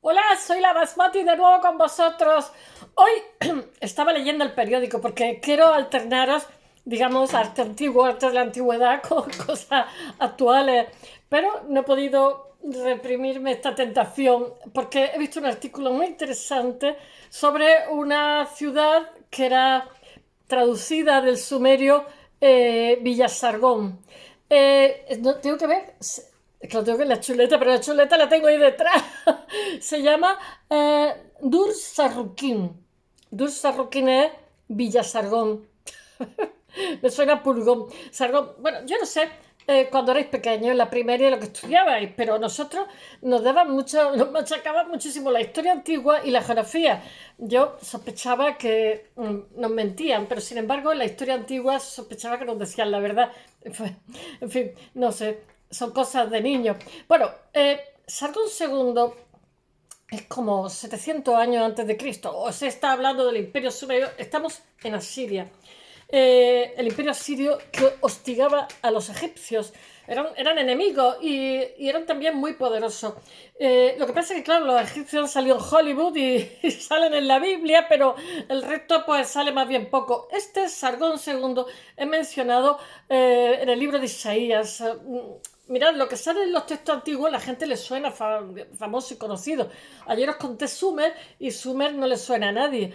Hola, soy la Basmati de nuevo con vosotros. Hoy estaba leyendo el periódico porque quiero alternaros, digamos, arte antiguo, arte de la antigüedad con cosas actuales, pero no he podido reprimirme esta tentación porque he visto un artículo muy interesante sobre una ciudad que era traducida del sumerio Villasargón. No, tengo que ver, es que lo tengo que la chuleta, pero la chuleta la tengo ahí detrás. Se llama Dur Sarruquín. Dur Sarruquín es Villasargón. Me suena pulgón. Sargón. Bueno, yo no sé cuando erais pequeños, en la primaria, lo que estudiabais, pero nosotros nos daban mucho, nos machacaban muchísimo la historia antigua y la geografía. Yo sospechaba que nos mentían, pero sin embargo, en la historia antigua sospechaba que nos decían la verdad. En fin, no sé, son cosas de niños. Bueno, Sargón segundo es como 700 años antes de Cristo, o se está hablando del Imperio Sumerio, estamos en Asiria. El Imperio Asirio que hostigaba a los egipcios, eran enemigos y eran también muy poderosos. Lo que pasa es que, claro, los egipcios han salido en Hollywood y salen en la Biblia, pero el resto pues sale más bien poco. Este Sargón segundo es mencionado en el libro de Isaías. Mirad, lo que sale en los textos antiguos la gente le suena famoso y conocido. Ayer os conté Sumer y Sumer no le suena a nadie.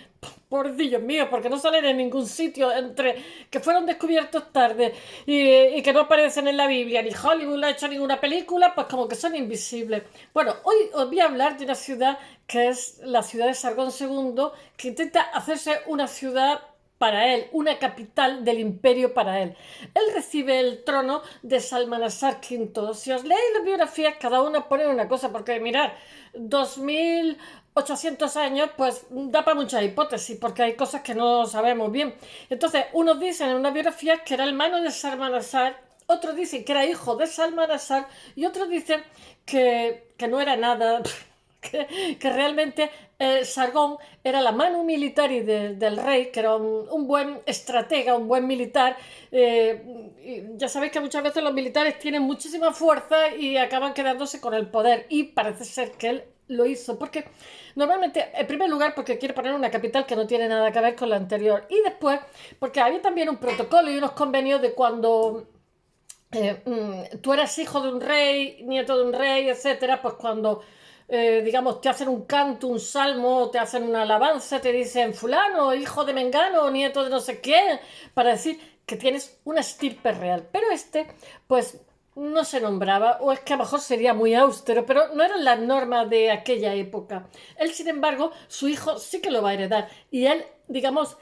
Por Dios mío, porque no salen en ningún sitio entre que fueron descubiertos tarde y que no aparecen en la Biblia, ni Hollywood ha hecho ninguna película, pues como que son invisibles. Bueno, hoy os voy a hablar de una ciudad que es la ciudad de Sargón segundo, que intenta hacerse una ciudad para él, una capital del imperio para él. Él recibe el trono de Salmanasar V. Si os leéis las biografías, cada una pone una cosa, porque mirad, 2800 años, pues da para muchas hipótesis, porque hay cosas que no sabemos bien. Entonces, unos dicen en una biografía que era hermano de Salmanasar, otros dicen que era hijo de Salmanasar y otros dicen que no era nada, que realmente Sargón era la mano militar del rey, que era un buen estratega, un buen militar. Ya sabéis que muchas veces los militares tienen muchísima fuerza y acaban quedándose con el poder, y parece ser que él lo hizo, porque normalmente, en primer lugar, porque quiere poner una capital que no tiene nada que ver con la anterior, y después, porque había también un protocolo y unos convenios de cuando tú eras hijo de un rey, nieto de un rey, etcétera, pues cuando, digamos, te hacen un canto, un salmo, te hacen una alabanza, te dicen fulano, hijo de Mengano, nieto de no sé quién, para decir que tienes una estirpe real. Pero pues no se nombraba, o es que a lo mejor sería muy austero, pero no eran las normas de aquella época. Él, sin embargo, su hijo sí que lo va a heredar, y él, digamos,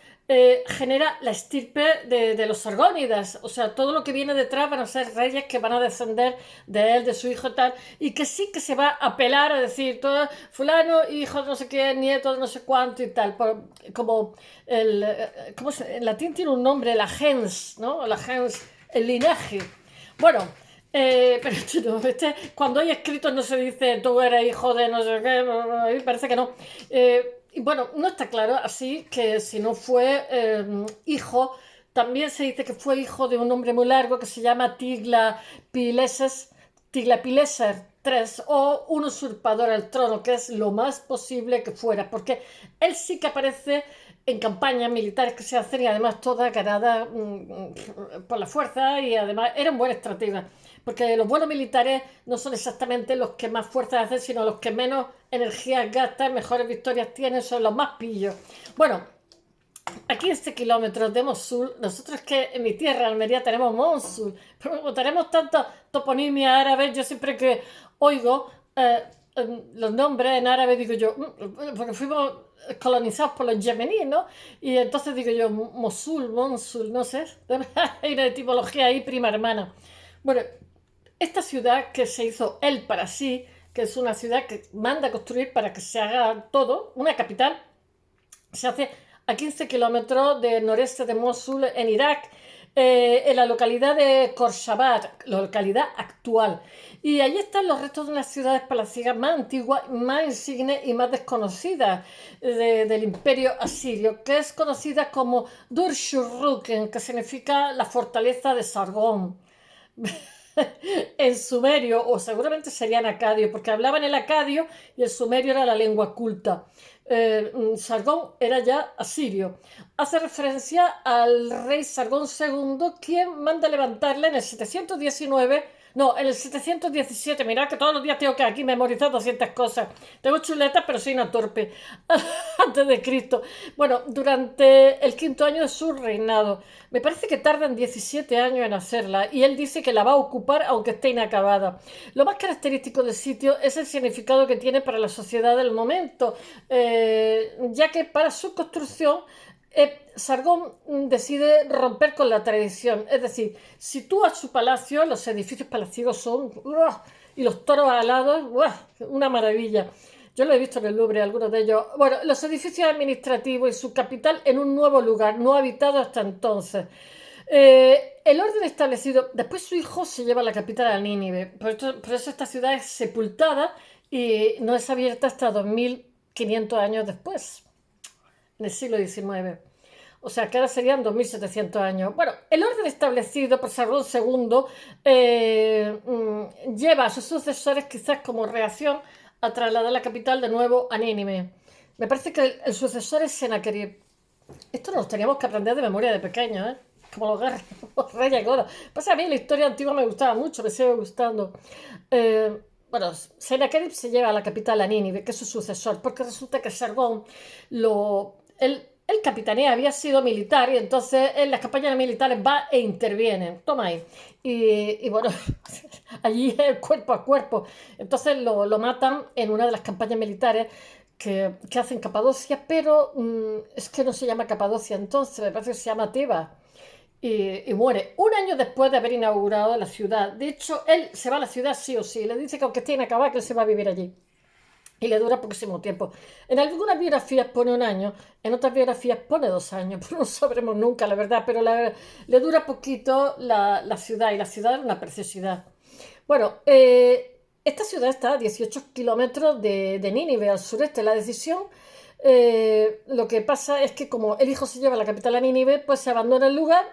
genera la estirpe de los Sargónidas. O sea, todo lo que viene detrás van a ser reyes que van a descender de él, de su hijo tal, y que sí que se va a apelar a decir, todo fulano, hijo de no sé qué, nieto de no sé cuánto y tal. Como en latín tiene un nombre, la gens, ¿no? La gens, el linaje. Bueno, pero cuando hay escritos no se dice tú eres hijo de no sé qué, parece que no. Y bueno, no está claro, así que si no fue hijo, también se dice que fue hijo de un hombre muy largo que se llama Tiglapileser III, o un usurpador al trono, que es lo más posible que fuera, porque él sí que aparece en campañas militares que se hacen, y además todas ganadas por la fuerza, y además era un buen estratega, porque los buenos militares no son exactamente los que más fuerza hacen, sino los que menos energía gastan, mejores victorias tienen, son los más pillos. Bueno, a 15 kilómetros de Mosul, nosotros que en mi tierra, Almería, tenemos Mosul, pero como tenemos tantas toponimias árabes, yo siempre que oigo los nombres en árabe digo yo, porque fuimos colonizados por los yemeníes, ¿no? Y entonces digo yo, Monsul, no sé, hay una etimología ahí prima hermana. Bueno, esta ciudad que se hizo él para sí, que es una ciudad que manda a construir para que se haga todo, una capital, se hace a 15 kilómetros del noreste de Mosul, en Irak, en la localidad de Khorshabad, la localidad actual. Y allí están los restos de unas ciudades palaciegas más antiguas, más insignes y más desconocidas del imperio asirio, que es conocida como Dur Shurruken, que significa la fortaleza de Sargón. en sumerio, o seguramente serían acadio, porque hablaban el acadio y el sumerio era la lengua culta. Sargón era ya asirio. Hace referencia al rey Sargón II, quien manda levantarla en el 719. No, en el 717, mirad que todos los días tengo que aquí memorizar 200 cosas. Tengo chuletas, pero soy una torpe. Antes de Cristo. Bueno, durante el quinto año de su reinado. Me parece que tardan 17 años en hacerla y él dice que la va a ocupar aunque esté inacabada. Lo más característico del sitio es el significado que tiene para la sociedad del momento, ya que para su construcción Sargón decide romper con la tradición. Es decir, sitúa su palacio, los edificios palaciegos son... ¡uah! Y los toros alados, ¡uah! Una maravilla. Yo lo he visto en el Louvre, algunos de ellos. Bueno, los edificios administrativos y su capital en un nuevo lugar, no habitado hasta entonces. El orden establecido, después su hijo se lleva a la capital a Nínive, por eso esta ciudad es sepultada y no es abierta hasta 2500 años después, en el siglo XIX. O sea, que ahora serían 2700 años. Bueno, el orden establecido por Sargón II lleva a sus sucesores quizás como reacción a trasladar la capital de nuevo a Nínive. Me parece que el sucesor es Sennacherib. Esto nos teníamos que aprender de memoria de pequeños, ¿eh? Como los reyes godos. Pasa, a mí la historia antigua me gustaba mucho, me sigue gustando. Bueno, Sennacherib se lleva a la capital a Nínive, que es su sucesor, porque resulta que Sargón el capitanía había sido militar y entonces en las campañas militares va e interviene. Toma ahí. Y bueno, allí es cuerpo a cuerpo. Entonces lo matan en una de las campañas militares que hacen Capadocia, pero es que no se llama Capadocia entonces, me parece que se llama Tebas. Y muere un año después de haber inaugurado la ciudad. De hecho, él se va a la ciudad sí o sí. Le dice que aunque esté inacabada, que él se va a vivir allí. Y le dura poquísimo tiempo. En algunas biografías pone un año, en otras biografías pone 2 años. Pues no sabremos nunca, la verdad, pero le dura poquito la ciudad. Y la ciudad es una preciosidad. Bueno, esta ciudad está a 18 kilómetros de Nínive, al sureste. La decisión, lo que pasa es que como el hijo se lleva a la capital a Nínive, pues se abandona el lugar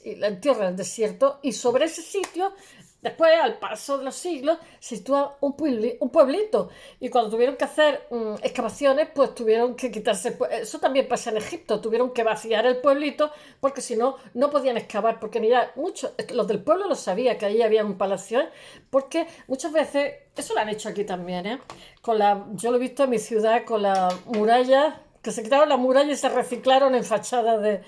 y la entierra en el desierto. Y sobre ese sitio, después, al paso de los siglos, se sitúa un pueblito. Y cuando tuvieron que hacer excavaciones, pues tuvieron que quitarse. Eso también pasa en Egipto. Tuvieron que vaciar el pueblito porque si no, no podían excavar. Porque mira, muchos, los del pueblo lo sabían que ahí había un palacio, ¿eh? Porque muchas veces, eso lo han hecho aquí también, ¿eh? Yo lo he visto en mi ciudad con la muralla, que se quitaron la muralla y se reciclaron en fachadas de...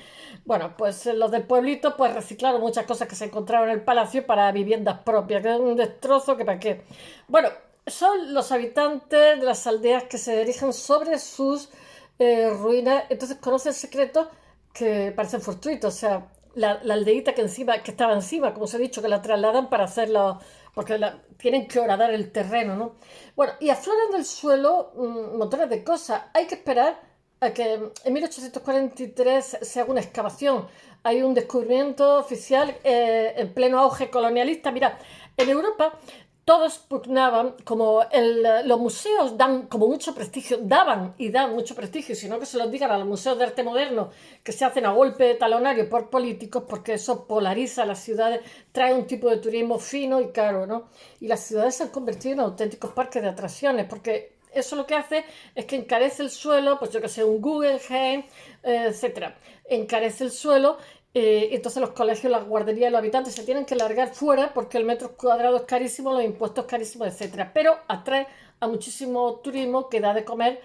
Bueno, pues los del pueblito pues reciclaron muchas cosas que se encontraron en el palacio para viviendas propias, que es un destrozo que para qué. Bueno, son los habitantes de las aldeas que se dirigen sobre sus ruinas, entonces conocen secretos que parecen fortuitos, o sea, la aldeíta que estaba encima, como os he dicho, que la trasladan para hacerlo, porque tienen que horadar el terreno, ¿no? Bueno, y afloran del suelo montones de cosas. Hay que esperar a que en 1843 se haga una excavación. Hay un descubrimiento oficial en pleno auge colonialista. Mira, en Europa todos pugnaban, como los museos dan como mucho prestigio, daban y dan mucho prestigio, sino que se los digan a los museos de arte moderno que se hacen a golpe de talonario por políticos, porque eso polariza las ciudades, trae un tipo de turismo fino y caro, ¿no? Y las ciudades se han convertido en auténticos parques de atracciones, porque eso lo que hace es que encarece el suelo, pues yo que sé, un Guggenheim, etcétera. Encarece el suelo, entonces los colegios, las guarderías, los habitantes se tienen que largar fuera porque el metro cuadrado es carísimo, los impuestos carísimos, etcétera. Pero atrae a muchísimo turismo que da de comer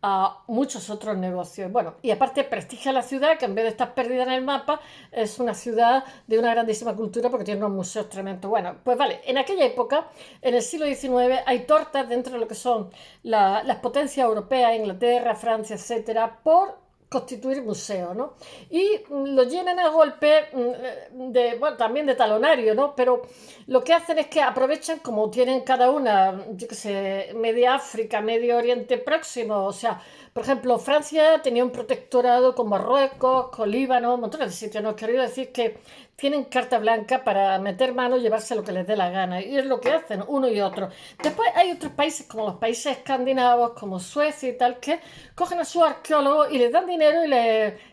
a muchos otros negocios. Bueno, y aparte prestigia la ciudad, que en vez de estar perdida en el mapa, es una ciudad de una grandísima cultura porque tiene unos museos tremendos. Bueno, pues vale, en aquella época, en el siglo XIX, hay tortas dentro de lo que son las potencias europeas, Inglaterra, Francia, etcétera, por constituir museo, ¿no? Y lo llenan a golpe bueno, también de talonario, ¿no? Pero lo que hacen es que aprovechan, como tienen cada una, yo qué sé, media África, Medio Oriente Próximo, o sea, por ejemplo, Francia tenía un protectorado con Marruecos, con Líbano, montones de sitios, ¿no? Quiero decir que tienen carta blanca para meter mano y llevarse lo que les dé la gana. Y es lo que hacen uno y otro. Después hay otros países, como los países escandinavos, como Suecia y tal, que cogen a sus arqueólogos y les dan dinero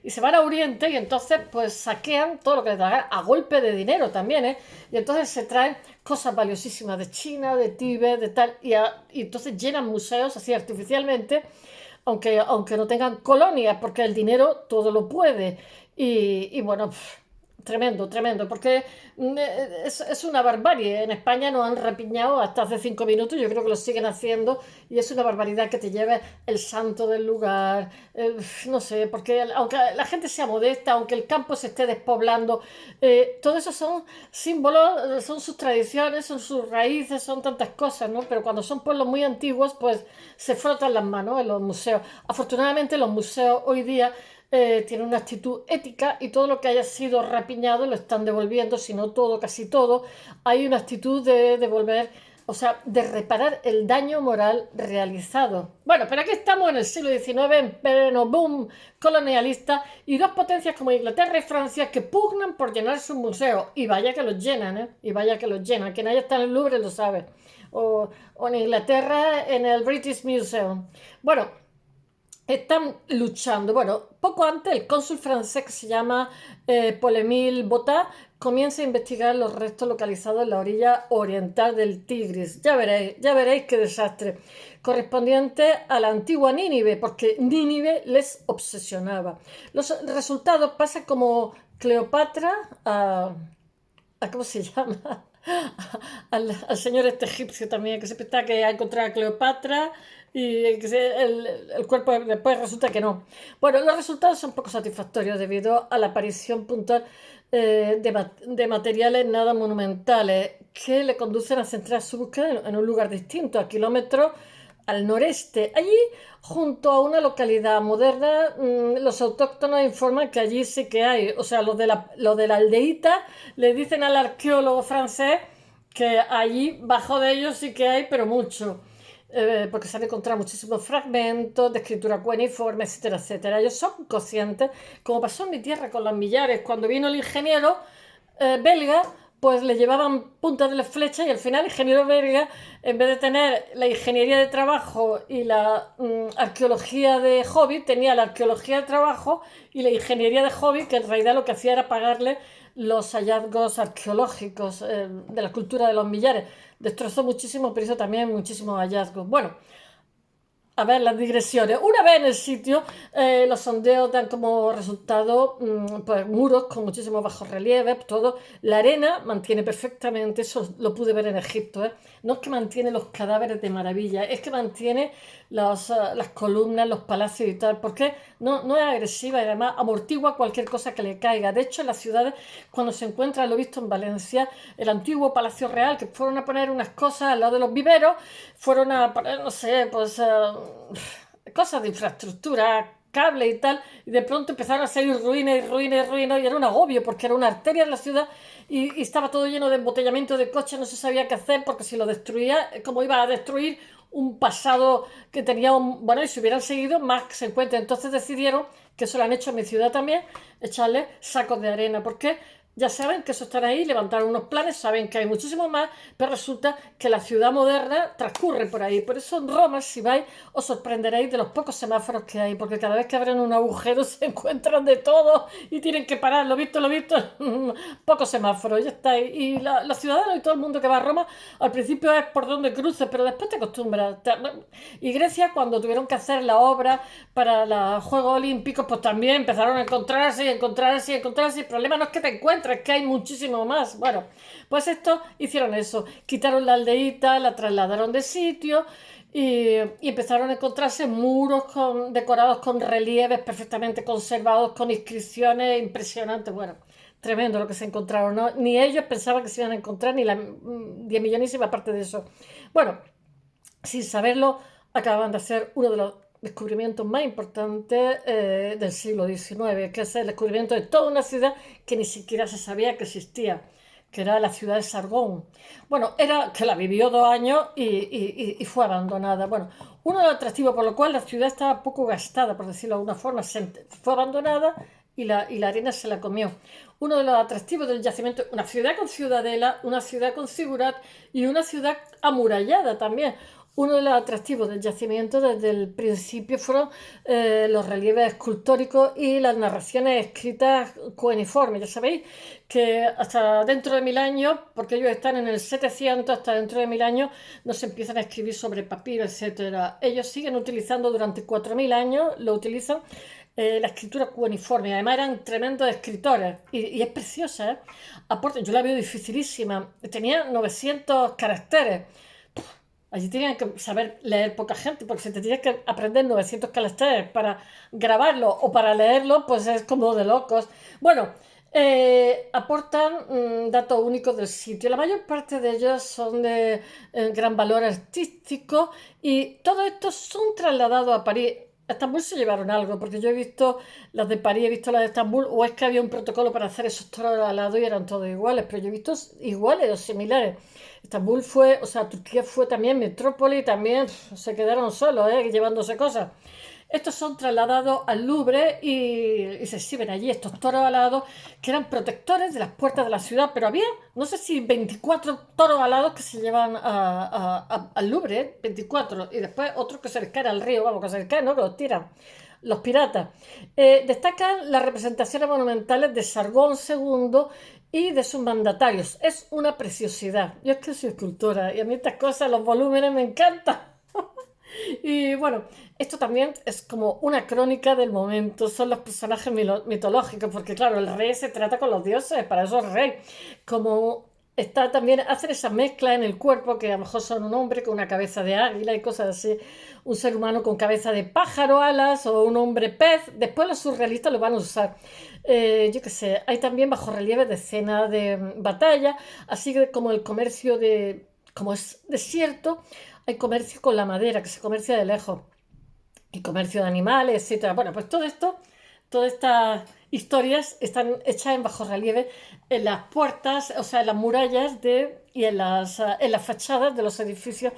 y se van a Oriente y entonces pues saquean todo lo que les da la gana, a golpe de dinero también, ¿eh? Y entonces se traen cosas valiosísimas de China, de Tíbet, de tal, y entonces llenan museos así artificialmente, aunque no tengan colonias, porque el dinero todo lo puede. Y bueno, tremendo, tremendo, porque es una barbarie. En España nos han rapiñado hasta hace 5 minutos, yo creo que lo siguen haciendo, y es una barbaridad que te lleve el santo del lugar, no sé, porque aunque la gente sea modesta, aunque el campo se esté despoblando, todo eso son símbolos, son sus tradiciones, son sus raíces, son tantas cosas, ¿no? Pero cuando son pueblos muy antiguos, pues se frotan las manos en los museos. Afortunadamente los museos hoy día tienen una actitud ética y todo lo que haya sido rapiñado lo están devolviendo, si no todo, casi todo. Hay una actitud de devolver, o sea, de reparar el daño moral realizado. Bueno, pero aquí estamos en el siglo XIX, en pleno boom colonialista, y dos potencias como Inglaterra y Francia que pugnan por llenar sus museos. Y vaya que los llenan, ¿eh? Y vaya que los llenan. Quien haya estado en el Louvre lo sabe. O en Inglaterra, en el British Museum. Bueno, están luchando. Bueno, poco antes el cónsul francés que se llama Paul-Émile Botta comienza a investigar los restos localizados en la orilla oriental del Tigris. Ya veréis qué desastre. Correspondiente a la antigua Nínive, porque Nínive les obsesionaba. Los resultados pasan como Cleopatra a ¿cómo se llama? Al señor este egipcio también, que se pensaba que ha encontrado a Cleopatra y que el cuerpo después resulta que no. Bueno, los resultados son poco satisfactorios debido a la aparición puntual de materiales nada monumentales que le conducen a centrar su búsqueda en un lugar distinto, a kilómetros al noreste. Allí, junto a una localidad moderna, los autóctonos informan que allí sí que hay. O sea, los de la aldeíta le dicen al arqueólogo francés que allí, bajo de ellos, sí que hay, pero mucho. Porque se han encontrado muchísimos fragmentos de escritura cuneiforme, etcétera, etcétera. Ellos son conscientes, como pasó en mi tierra con los millares, cuando vino el ingeniero belga, pues le llevaban puntas de las flechas y al final el ingeniero belga, en vez de tener la ingeniería de trabajo y la arqueología de hobby, tenía la arqueología de trabajo y la ingeniería de hobby, que en realidad lo que hacía era pagarle los hallazgos arqueológicos de la cultura de los millares. Destrozó muchísimo, pero hizo también muchísimos hallazgos. Bueno, a ver, las digresiones. Una vez en el sitio, los sondeos dan como resultado pues, muros con muchísimos bajos relieves, todo. La arena mantiene perfectamente, eso lo pude ver en Egipto, ¿eh? No es que mantiene los cadáveres de maravilla, es que mantiene las columnas, los palacios y tal, porque no es agresiva y además amortigua cualquier cosa que le caiga. De hecho, en las ciudades, cuando se encuentra, lo he visto en Valencia, el antiguo Palacio Real, que fueron a poner unas cosas al lado de los viveros, fueron a poner, no sé, pues cosas de infraestructura, cable y tal, y de pronto empezaron a salir ruinas y ruinas y ruinas, y era un agobio, porque era una arteria en la ciudad y estaba todo lleno de embotellamiento de coches, no se sabía qué hacer, porque si lo destruía, como iba a destruir un pasado que tenía bueno, y si hubieran seguido, más que se encuentra. Entonces decidieron, que eso lo han hecho en mi ciudad también, echarle sacos de arena, porque ya saben que eso están ahí, levantaron unos planes, saben que hay muchísimo más, pero resulta que la ciudad moderna transcurre por ahí. Por eso en Roma, si vais, os sorprenderéis de los pocos semáforos que hay, porque cada vez que abren un agujero se encuentran de todo y tienen que parar, lo visto, pocos semáforos, ya está. Y los ciudadanos y todo el mundo que va a Roma, al principio es por donde cruces, pero después te acostumbras. Y Grecia, cuando tuvieron que hacer la obra para los Juegos Olímpicos, pues también empezaron a encontrarse y encontrarse y encontrarse. El problema no es que te encuentres, es que hay muchísimo más. Bueno, pues esto hicieron eso, quitaron la aldeíta, la trasladaron de sitio y empezaron a encontrarse muros decorados con relieves perfectamente conservados, con inscripciones impresionantes. Bueno, tremendo lo que se encontraron, ¿no? Ni ellos pensaban que se iban a encontrar, ni la 10 millonísima parte de eso. Bueno, sin saberlo, acababan de hacer uno de los descubrimientos más importantes del siglo XIX, que es el descubrimiento de toda una ciudad que ni siquiera se sabía que existía, que era la ciudad de Sargón. Bueno, era que la vivió 2 años y fue abandonada. Bueno, uno de los atractivos por lo cual la ciudad estaba poco gastada, por decirlo de alguna forma, fue abandonada y la arena se la comió. Uno de los atractivos del yacimiento, una ciudad con ciudadela, una ciudad con zigurat y una ciudad amurallada también. Uno de los atractivos del yacimiento desde el principio fueron los relieves escultóricos y las narraciones escritas cuneiformes. Ya sabéis que hasta dentro de 1000 años, porque ellos están en el 700, hasta dentro de 1000 años no se empiezan a escribir sobre papiro, etcétera. Ellos siguen utilizando durante 4000 años, lo utilizan la escritura cuneiforme. Además eran tremendos escritores y es preciosa, ¿eh? Aporte, yo la veo dificilísima. Tenía 900 caracteres. Allí tenían que saber leer poca gente, porque si te tienes que aprender 900 caracteres para grabarlo o para leerlo, pues es como de locos. Bueno, aportan datos únicos del sitio. La mayor parte de ellos son de gran valor artístico y todo esto son trasladados a París. A Estambul se llevaron algo, porque yo he visto las de París, he visto las de Estambul, o es que había un protocolo para hacer esos toros al lado y eran todos iguales, pero yo he visto iguales o similares. Estambul fue, o sea, Turquía fue también metrópoli, también se quedaron solos, llevándose cosas. Estos son trasladados al Louvre y se exhiben allí estos toros alados que eran protectores de las puertas de la ciudad, pero había, no sé si 24 toros alados que se llevan al Louvre, 24, y después otros que se les caen al río, vamos, que se les caen, ¿no? Que los tiran. Los piratas. Destacan las representaciones monumentales de Sargón II y de sus mandatarios. Es una preciosidad. Yo es que soy escultora y a mí estas cosas, los volúmenes me encantan. Y bueno, esto también es como una crónica del momento, son los personajes mitológicos, porque claro, el rey se trata con los dioses, para eso es rey. Como está también, hacen esa mezcla en el cuerpo, que a lo mejor son un hombre con una cabeza de águila y cosas así, un ser humano con cabeza de pájaro, alas, o un hombre pez. Después los surrealistas lo van a usar. Yo qué sé, hay también bajorrelieves de escenas de batalla, así como el comercio de, como es desierto, hay comercio con la madera, que se comercia de lejos, y comercio de animales, etcétera. Bueno, pues todo esto, todas estas historias están hechas en bajo relieve en las puertas, o sea, en las murallas y en las fachadas de los edificios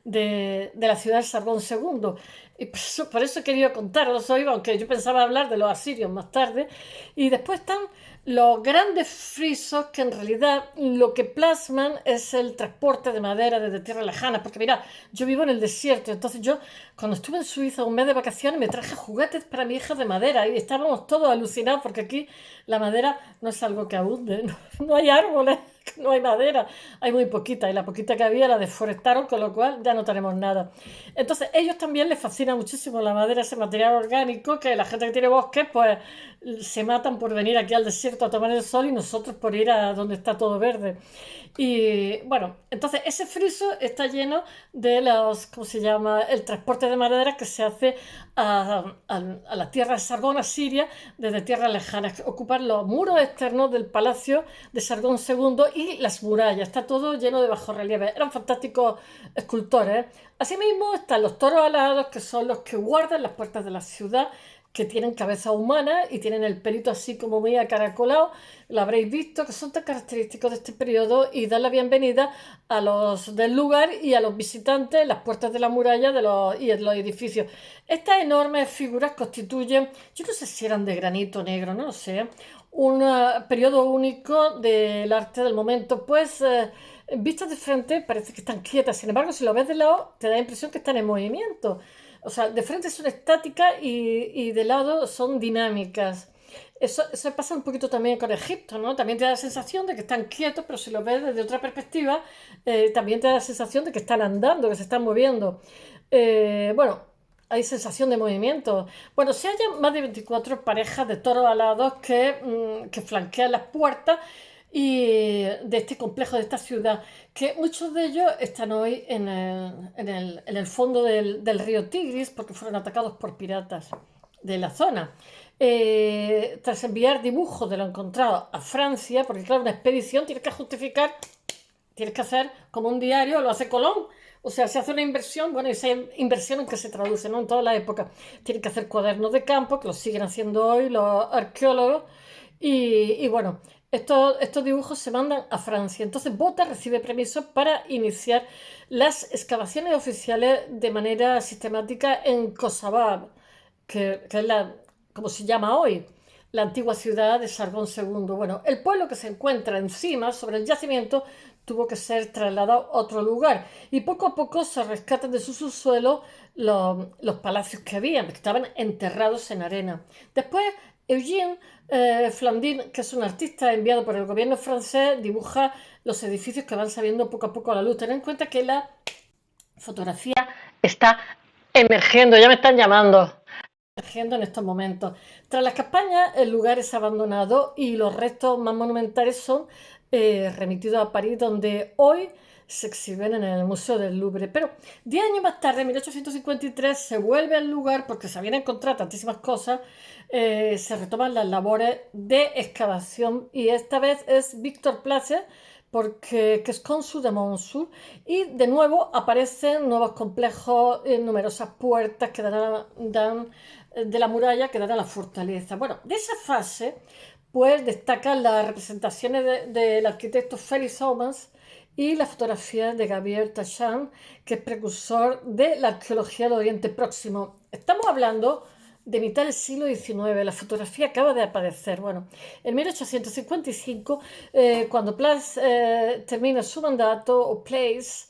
de la ciudad de Sargón II. Y por eso he querido contaros hoy, aunque yo pensaba hablar de los asirios más tarde. Y después están los grandes frisos que en realidad lo que plasman es el transporte de madera desde tierras lejanas. Porque mira, yo vivo en el desierto, entonces yo cuando estuve en Suiza un mes de vacaciones me traje juguetes para mi hija de madera y estábamos todos alucinados porque aquí la madera no es algo que abunde, no hay árboles, no hay madera, hay muy poquita y la poquita que había la deforestaron, con lo cual ya no tenemos nada. Entonces ellos también les fascina muchísimo la madera, ese material orgánico, que la gente que tiene bosques pues se matan por venir aquí al desierto a tomar el sol y nosotros por ir a donde está todo verde. Y bueno, entonces ese friso está lleno de los, ¿cómo se llama? El transporte de madera que se hace a la tierra de Sargón, a Siria, desde tierras lejanas, que ocupan los muros externos del palacio de Sargón II y las murallas. Está todo lleno de bajorrelieves. Eran fantásticos escultores. Asimismo están los toros alados, que son los que guardan las puertas de la ciudad, que tienen cabeza humana y tienen el pelito así como muy acaracolado, lo habréis visto, que son tan característicos de este periodo y dan la bienvenida a los del lugar y a los visitantes en las puertas de la muralla y en los edificios. Estas enormes figuras constituyen, yo no sé si eran de granito negro, no lo sé, un periodo único del arte del momento, pues vistas de frente parece que están quietas, sin embargo si lo ves de lado te da la impresión que están en movimiento. O sea, de frente son estáticas y de lado son dinámicas. Eso pasa un poquito también con Egipto, ¿no? También te da la sensación de que están quietos, pero si lo ves desde otra perspectiva, también te da la sensación de que están andando, que se están moviendo. Bueno, hay sensación de movimiento. Bueno, se hallan más de 24 parejas de toros alados que flanquean las puertas y de este complejo, de esta ciudad, que muchos de ellos están hoy en el fondo del río Tigris porque fueron atacados por piratas de la zona. Tras enviar dibujos de lo encontrado a Francia, porque claro, una expedición tienes que justificar, tienes que hacer como un diario, lo hace Colón. O sea, se hace una inversión, bueno, esa inversión en que se traduce, ¿no? En toda la época. Tienen que hacer cuadernos de campo, que los siguen haciendo hoy los arqueólogos. Y bueno, estos dibujos se mandan a Francia. Entonces Bota recibe permiso para iniciar las excavaciones oficiales de manera sistemática en Khorsabad, que es como se llama hoy. la antigua ciudad de Sargón II. Bueno, el pueblo que se encuentra encima, sobre el yacimiento, tuvo que ser trasladado a otro lugar y poco a poco se rescatan de su subsuelo los palacios que habían, que estaban enterrados en arena. Después, Eugene Flandin, que es un artista enviado por el gobierno francés, dibuja los edificios que van saliendo poco a poco a la luz. Ten en cuenta que la fotografía está emergiendo, ya me están llamando, emergiendo en estos momentos. Tras las campañas, el lugar es abandonado y los restos más monumentales son remitidos a París, donde hoy se exhiben en el Museo del Louvre. Pero 10 años más tarde, en 1853, se vuelve al lugar porque se habían encontrado tantísimas cosas, se retoman las labores de excavación y esta vez es Victor Place, porque, que es cónsul de Montsou, y de nuevo aparecen nuevos complejos, numerosas puertas que dan de la muralla que dan a la fortaleza. Bueno, de esa fase, pues destacan las representaciones del arquitecto Félix Homans y las fotografías de Gabriel Tachant, que es precursor de la arqueología del Oriente Próximo. Estamos hablando de mitad del siglo XIX, la fotografía acaba de aparecer. Bueno, en 1855, cuando Place termina su mandato, o Place,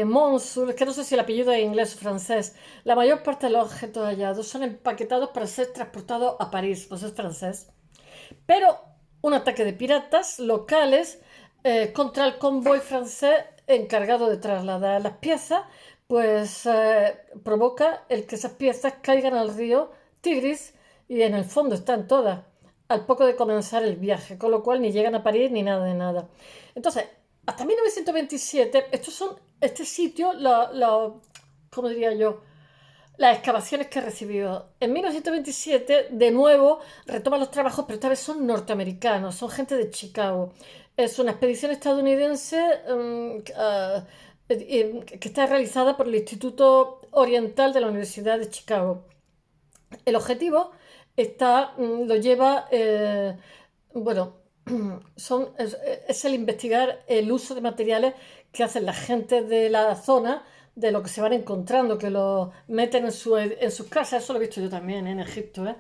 Monsul, que no sé si el apellido es inglés o francés, la mayor parte de los objetos hallados son empaquetados para ser transportados a París, pues es francés. Pero un ataque de piratas locales contra el convoy francés encargado de trasladar las piezas, pues provoca el que esas piezas caigan al río Tigris y en el fondo están todas al poco de comenzar el viaje, con lo cual ni llegan a París ni nada de nada. Entonces, hasta 1927, este sitio, ¿cómo diría yo? Las excavaciones que recibió. En 1927, de nuevo, retoma los trabajos, pero esta vez son norteamericanos, son gente de Chicago. Es una expedición estadounidense que está realizada por el Instituto Oriental de la Universidad de Chicago. El objetivo lo lleva, bueno, es el investigar el uso de materiales que hacen la gente de la zona, de lo que se van encontrando, que lo meten en sus casas. Eso lo he visto yo también en Egipto, ¿eh?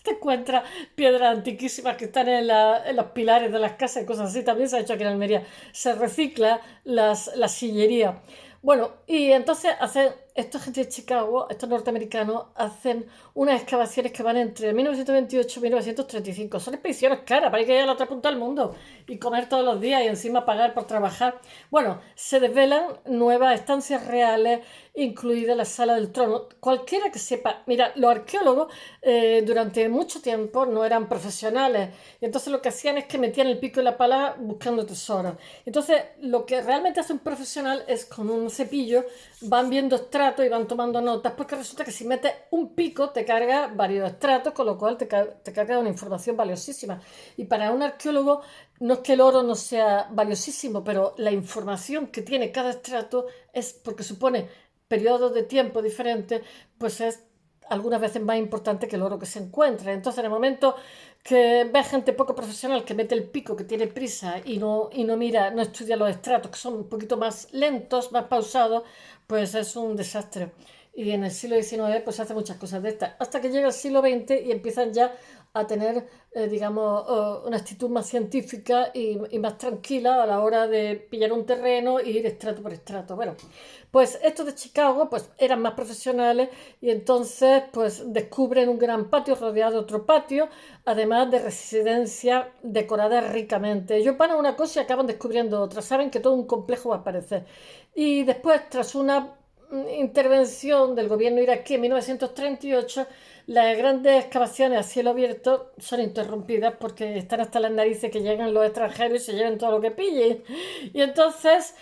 Te encuentras piedras antiquísimas que están en los pilares de las casas y cosas así. También se ha hecho aquí en Almería. Se recicla la sillería. Bueno, y entonces esta gente de Chicago, estos norteamericanos, hacen unas excavaciones que van entre 1928 y 1935. Son expediciones caras para ir a la otra punta del mundo y comer todos los días y encima pagar por trabajar. Bueno, se desvelan nuevas estancias reales, incluida la Sala del Trono. Cualquiera que sepa, mira, los arqueólogos durante mucho tiempo no eran profesionales y entonces lo que hacían es que metían el pico y la pala buscando tesoros. Entonces, lo que realmente hace un profesional es con un cepillo van viendo estratos y van tomando notas, porque resulta que si metes un pico te carga varios estratos, con lo cual te carga una información valiosísima. Y para un arqueólogo no es que el oro no sea valiosísimo, pero la información que tiene cada estrato es porque supone periodos de tiempo diferentes, pues es algunas veces más importante que el oro que se encuentra. Entonces, en el momento que ves gente poco profesional que mete el pico, que tiene prisa y no mira, no estudia los estratos, que son un poquito más lentos, más pausados, pues es un desastre. Y en el siglo XIX pues se hacen muchas cosas de estas, hasta que llega el siglo XX y empiezan ya a tener, digamos, una actitud más científica y más tranquila a la hora de pillar un terreno e ir estrato por estrato. Bueno, pues estos de Chicago pues eran más profesionales y entonces pues descubren un gran patio rodeado de otro patio, además de residencias decoradas ricamente. Ellos van a una cosa y acaban descubriendo otra, saben que todo un complejo va a aparecer. Y después, tras una intervención del gobierno iraquí en 1938, las grandes excavaciones a cielo abierto son interrumpidas porque están hasta las narices que llegan los extranjeros y se lleven todo lo que pillen. Y entonces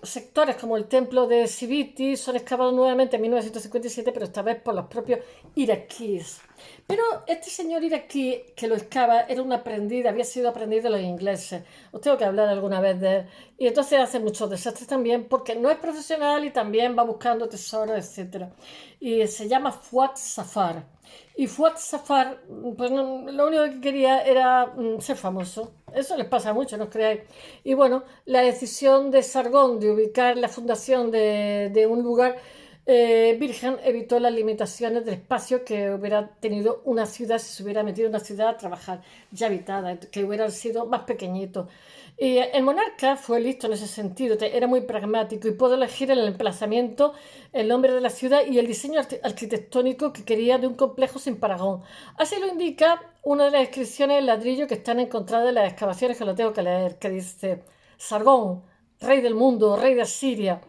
sectores como el templo de Sibiti son excavados nuevamente en 1957, pero esta vez por los propios iraquíes. Pero este señor iraquí que lo excava era un aprendiz, había sido aprendiz de los ingleses. Os tengo que hablar alguna vez de él. Y entonces hace muchos desastres también porque no es profesional y también va buscando tesoros, etc. Y se llama Fuad Safar. Y Fuad Safar, pues lo único que quería era ser famoso. Eso les pasa mucho, no os creáis. Y bueno, la decisión de Sargón de ubicar la fundación de un lugar virgen evitó las limitaciones del espacio que hubiera tenido una ciudad si se hubiera metido en una ciudad a trabajar ya habitada, que hubieran sido más pequeñitos. Y el monarca fue listo en ese sentido, era muy pragmático y pudo elegir el emplazamiento, el nombre de la ciudad y el diseño arquitectónico que quería de un complejo sin paragón. Así lo indica una de las inscripciones en ladrillo que están encontradas en las excavaciones, que lo tengo que leer, que dice: Sargón, rey del mundo, rey de Asiria,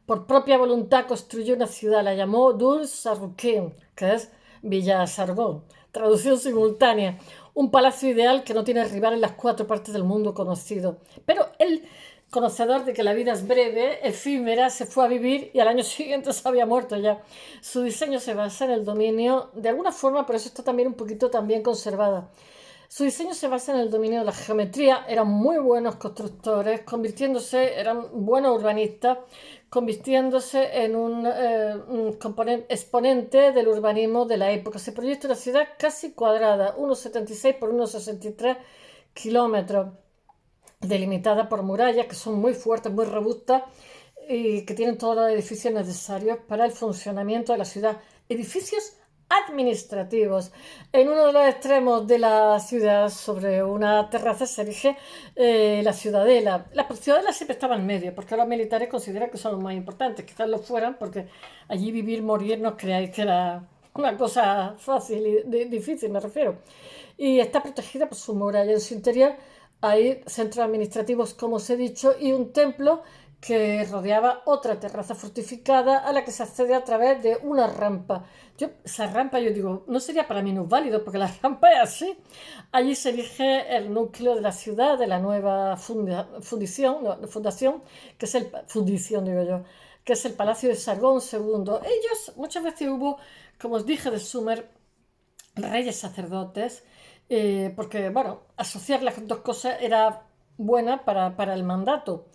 por propia voluntad construyó una ciudad, la llamó Dur Sarruquín, que es Villa Sargón. Traducción simultánea: un palacio ideal que no tiene rival en las 4 partes del mundo conocido. Pero él, conocedor de que la vida es breve, efímera, se fue a vivir y al año siguiente se había muerto ya. Su diseño se basa en el dominio, de alguna forma, por eso está también un poquito también conservada. Su diseño se basa en el dominio de la geometría, eran muy buenos constructores, eran buenos urbanistas, convirtiéndose en un exponente del urbanismo de la época. Se proyecta una ciudad casi cuadrada, 1,76 por 1,63 kilómetros, delimitada por murallas que son muy fuertes, muy robustas y que tienen todos los edificios necesarios para el funcionamiento de la ciudad. Edificios administrativos. En uno de los extremos de la ciudad, sobre una terraza, se erige la ciudadela. La ciudadela siempre estaba en medio, porque los militares consideran que son los más importantes. Quizás lo fueran, porque allí vivir, morir, no creáis que era una cosa fácil y difícil, me refiero. Y está protegida por su muralla. En su interior hay centros administrativos, como os he dicho, y un templo que rodeaba otra terraza fortificada a la que se accede a través de una rampa. Esa rampa, yo digo, no sería para mí no válido, porque la rampa es así. Allí se erige el núcleo de la ciudad, de la nueva fundación, que es fundición, digo yo, que es el Palacio de Sargón II. Muchas veces hubo, como os dije, de Sumer, reyes sacerdotes, porque, bueno, asociar las dos cosas era buena para el mandato.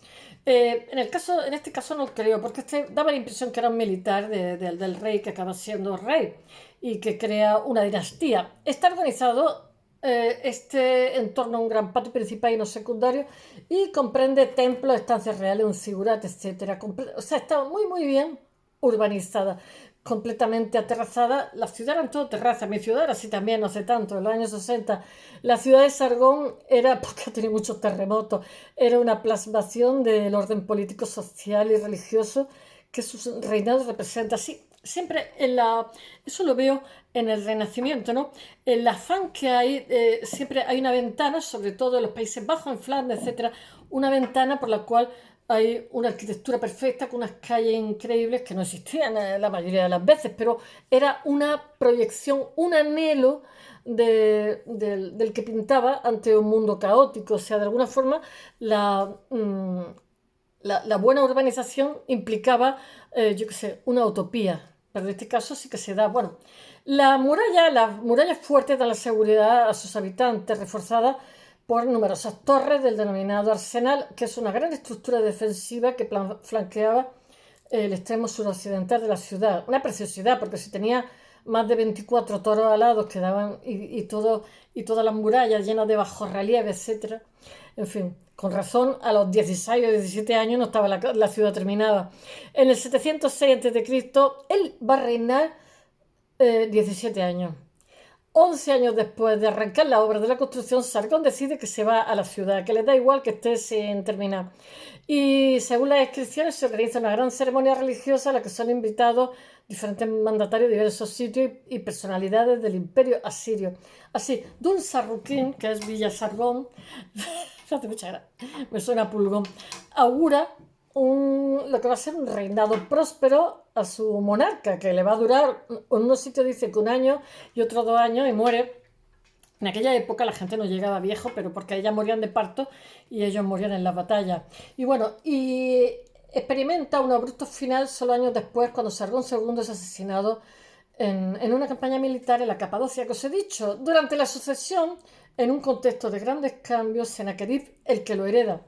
En este caso no creo, porque daba la impresión que era un militar del rey que acaba siendo rey y que crea una dinastía. Está organizado en torno a un gran patio principal y no secundario y comprende templos, estancias reales, un zigurat, etc. O sea, está muy, muy bien urbanizada, completamente aterrazada. La ciudad era en todo terraza. Mi ciudad era así también, no hace tanto, en los años 60. La ciudad de Sargón era, porque ha tenido muchos terremotos, era una plasmación del orden político, social y religioso que su reinado representa. Así, siempre eso lo veo en el Renacimiento, ¿no? El afán que hay, siempre hay una ventana, sobre todo en los Países Bajos, en Flandes, etcétera, una ventana por la cual hay una arquitectura perfecta con unas calles increíbles que no existían la mayoría de las veces, pero era una proyección, un anhelo del que pintaba ante un mundo caótico. O sea, de alguna forma la buena urbanización implicaba, yo qué sé, una utopía. Pero en este caso sí que se da. Bueno, las murallas fuertes dan la seguridad a sus habitantes, reforzada por numerosas torres del denominado arsenal, que es una gran estructura defensiva que flanqueaba el extremo suroccidental de la ciudad. Una preciosidad, porque si tenía más de 24 toros alados que daban y todas las murallas llenas de bajorrelieve, etc. En fin, con razón, a los 16 o 17 años no estaba la ciudad terminada. En el 706 a.C., él va a reinar 17 años. 11 años después de arrancar la obra de la construcción, Sargón decide que se va a la ciudad, que le da igual que esté sin terminar. Y según las inscripciones se organiza una gran ceremonia religiosa a la que son invitados diferentes mandatarios de diversos sitios y personalidades del imperio asirio. Así, Dun Sarruquín, que es Villa Sargón, hace mucha gracia, me suena a pulgón, augura lo que va a ser un reinado próspero a su monarca, que le va a durar, en unos sitios dice que 1 año y otros 2 años, y muere. En aquella época la gente no llegaba viejo, pero porque ellas morían de parto y ellos morían en las batallas. Y bueno, experimenta un abrupto final solo años después, cuando Sargón II es asesinado en una campaña militar en la Capadocia, que os he dicho. Durante la sucesión, en un contexto de grandes cambios, Sennacherib el que lo hereda.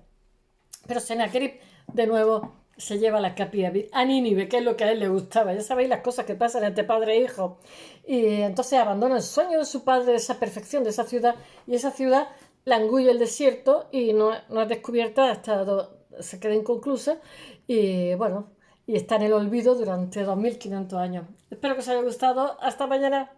Pero Sennacherib, de nuevo, se lleva la capilla a Nínive, que es lo que a él le gustaba. Ya sabéis las cosas que pasan entre padre e hijo. Y entonces abandona el sueño de su padre, de esa perfección de esa ciudad, y esa ciudad la engulle el desierto y no es descubierta hasta se queda inconclusa. Y bueno, y está en el olvido durante 2500 años. Espero que os haya gustado. Hasta mañana.